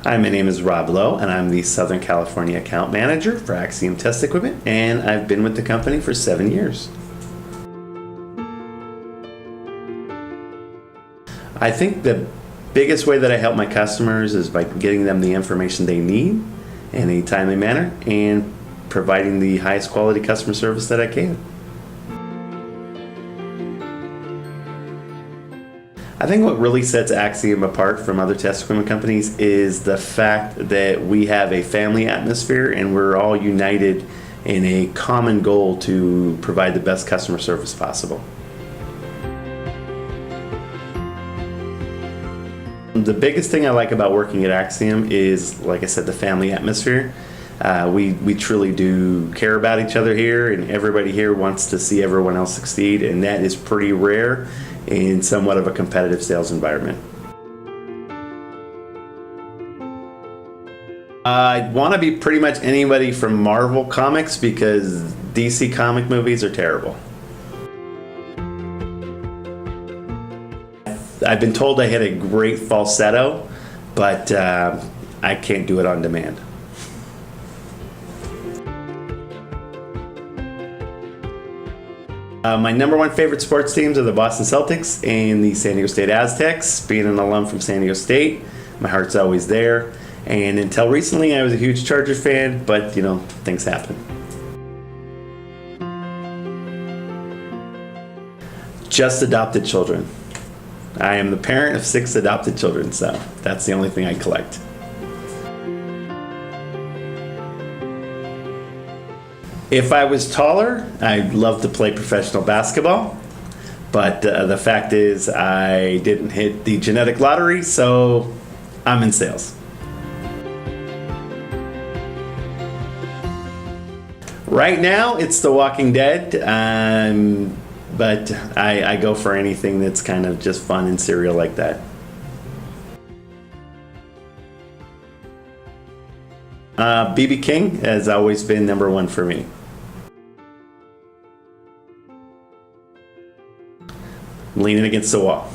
Hi, my name is Rob Lowe, and I'm the Southern California account manager for Axiom Test Equipment, and I've been with the company for 7 years. I think the biggest way that I help my customers is by getting them the information they need in a timely manner and providing the highest quality customer service that I can. I think what really sets Axiom apart from other test equipment companies is the fact that we have a family atmosphere and we're all united in a common goal to provide the best customer service possible. The biggest thing I like about working at Axiom is, like I said, the family atmosphere. We truly do care about each other here, and everybody here wants to see everyone else succeed, and that is pretty rare in somewhat of a competitive sales environment. I want to be pretty much anybody from Marvel Comics because DC comic movies are terrible. I've been told I had a great falsetto, but I can't do it on demand. My number one favorite sports teams are the Boston Celtics and the San Diego State Aztecs. Being an alum from San Diego State, my heart's always there. And until recently, I was a huge Charger fan, but you know, things happen. Just adopted children. I am the parent of 6 adopted children, so that's the only thing I collect. If I was taller, I'd love to play professional basketball, but the fact is I didn't hit the genetic lottery, so I'm in sales. Right now, it's The Walking Dead, but I go for anything that's kind of just fun and serial like that. BB King has always been number one for me. Leaning against the wall.